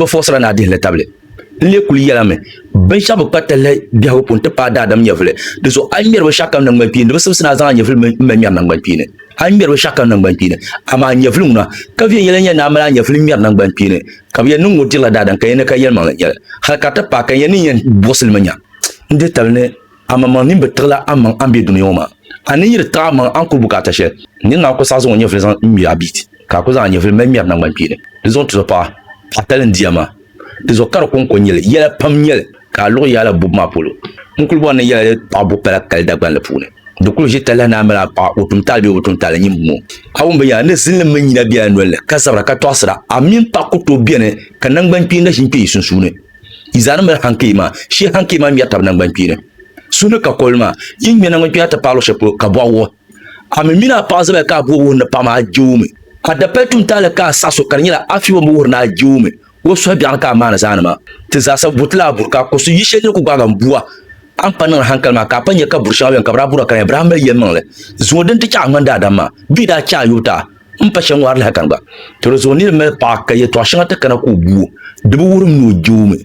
bo fosra na di le table le kuli yala me ben shabu patale biya ko ponte pa da dam nyevle de so ay mer bo shakam nang ban pine bo sna za nyevle me mer nang ban pine ay mer bo shakam nang ban pine ama nyevle nguna ka vi yele nya na mala nyevle mer nang ban pine ka bi nungu dila da dan kay ne ka yel ma yel halkata pa kay ni yen bosil manya nde talne ama man ni betla ama ambi duniyoma ani yir ta ma an ku bukata she ni na ko sa zo nyevle zan mi abiti ka ko za nyevle me mer nang ban pine de zon to pa atalen diama de zo kar kon ko nyele yela pam nyele ka lo yala bu ma polo mukul bo ne yela pa bu pala kal da ban le pune de kul jitala na mala pa utum talbi utum tala nyim mo awum be ya ne sin le nyina biya nole ka sabra ka tosra amin pa ko to biene ka nang ban pina shin pi sun sune izana mer hankima shi hankima mi atab nang ban pina sunu ka kolma yin mi nang biya ta palo shepo ka bo wo amina pa zabe ka bo wo na pa ma jume ada petum tala ka saso karnyela afi wo mo na jume wo so bian ka mana zanama te za sa butla burka ko su yishe ne ku ga gambuwa an panan hankal ma ka panye ka bursha wen ka brabura kan ibrahim yemen le zo den te cha nganda dama bi da cha yuta mpa shan war la kan ba to zo ni me pa ka ye to shan ta kana ku bu de bu wurum no jume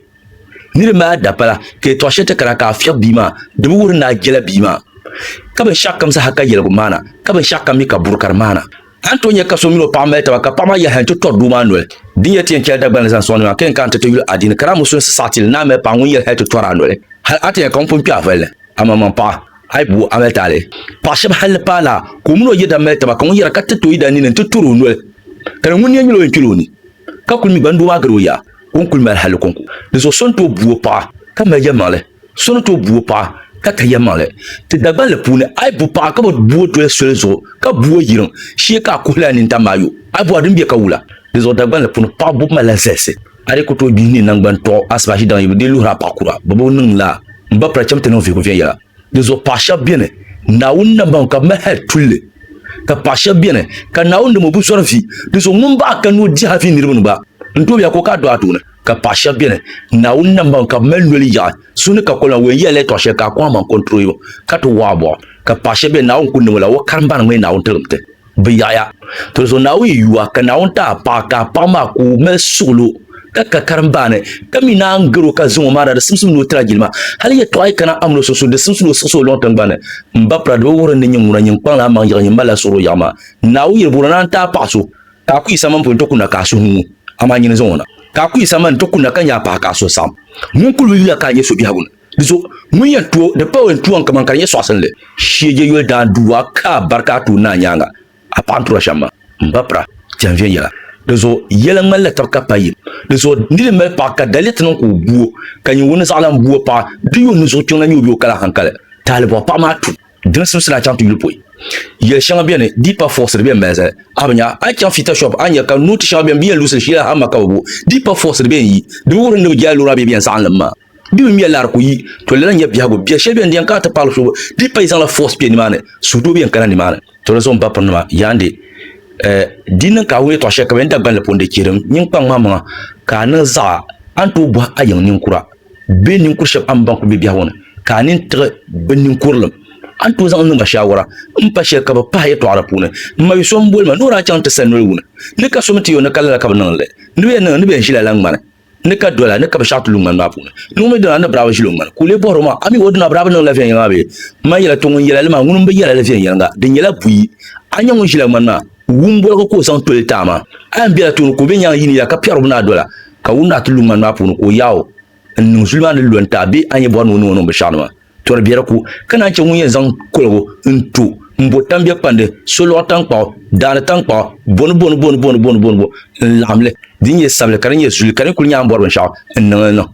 ni ma da pala ke to shan ta kana ka afya bima de bu wurum na jela bima ka ba shakam sa haka yel mana ka ba shakam mi ka burkar mana Antonia Casomino Pameta, Capama Yahan to Todd Manuel. Dear Tian da Banzan Sonia, can count to you at the Caramus Satil Name Panguia had to Toranwell. Had at a company Piavel, Amampa, I boo Ametale. Pasham Halepala, Cumuno Yeda Meta, Congia Cata to Ida in to Turunwell. Caramunian in Tuluni. Kakumi Bandua Gruya, Uncle Mel Haloconco. There's a son to Buopa, Kamayamale, son to Buopa. Katayamale, te dabale pune, ay bu pa ka bu to so ka bu yiron, shi ka kula ni tamayo, ay bu adun bi ka wula. Dezo dabale pune pa bu mala sese. Are ko to bi ni nang ban to asbashi dan yibe lu ra pa kura, bobo nung la, mba pra chamte no fi ko fiya. Dezo pasha biene, na wonna ban ka ma het tulle. Ka pasha biene, ka na wonna mo bu sorfi, dezo mumba ka no di hafi ni rumba. Nto ya ko ka do atuna. Ka pasha biene na wonna ban ka melweli ya sunu ka kola we yele to she ka kwa man control ka to wabo ka pasha be na won kunni wala wo karban me na won terumte be yaya to so na wi yuwa ka na won ta pa ka pa ma ku me solo ka karambane kami na ngiro ka zumo mara da simsim no tragilma hali ya to ay kana amno so de simsim so lontan bane mbapra do woro ne nyumura nyin kwa la man yin bala soro yama na wi burana ta paso ka ku isa man ponto kuna ka su hu ama nyin zona ka ku isa man to kuna kanya pa ka so sam mun kulu ya ka yeso bi hagun diso mun ya to de pawen tuwan kaman kan yeso asan le shije yol da duwa ka barkatu na nyanga a pantro shamba mbapra janvier yala diso yelan mal ta ka payi diso ni me pa ka dalet non ko buo kan woni salam buo pa diyo no so tuna nyu bi kala hankale talbo pa ma tu din sim sila chantu yulpoy yel shanga bien di pa force bien meza abanya a kan fita shop anya kan nuti shanga bien lusin shila hama ka bu di pa force bien yi di wurin no jalu rabi bien san lamma di mi lar ko yi to le nya biago bien she bien dian ka ta parle so di pa isan la force bien ni mane sudo bien kana ni mane to le son pa panma yande dinan ka we to she ka ben da ban le ponde kirim nyin pang mama ka na za antu bo ayan nin kura be nin kur shep am ban ko be biawon ka nin tre ben nin kurlam antu zan nunga shawara mpa sheka ba pa ya to arapune mai som bolma nora chanta sanwuna ne ka somti yo ne kala ka banale ne be shila lang mana ne ka dola ne ka ba shatu lungan ma pune no me dola na brawa shilung man kule boroma ami wodna brawa no la fen yabe ma yela to ngun yela ma ngun be yela la fen yanga de yela bui anya ngun shila man ma wumbo ko san tole tama an biya to ko be nyang yini ya ka piaro na dola ka wunda tulungan ma pune ko yawo nun sulman lon tabi anya bo no be shanwa tor biara ku kana che mun zang kolgo ntu mbo tambia pande solo tankpa dana tankpa bon lamle dinye sable karanye zul kan kul nyam borban sha no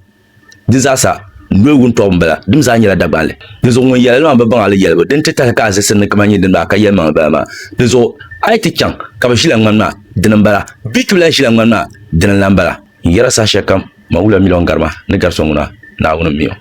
dizasa no wun to mbala dim za nyala dabale dizo ngon yela ma ba ala yela den teta ka se sen kama nyi den ba ka yema ba ma dizo ay ti chang ka ba shila ngamna den mbala bitula shila ngamna den lambala yara sa shakam maula milon garma ne garsonguna na wona miyo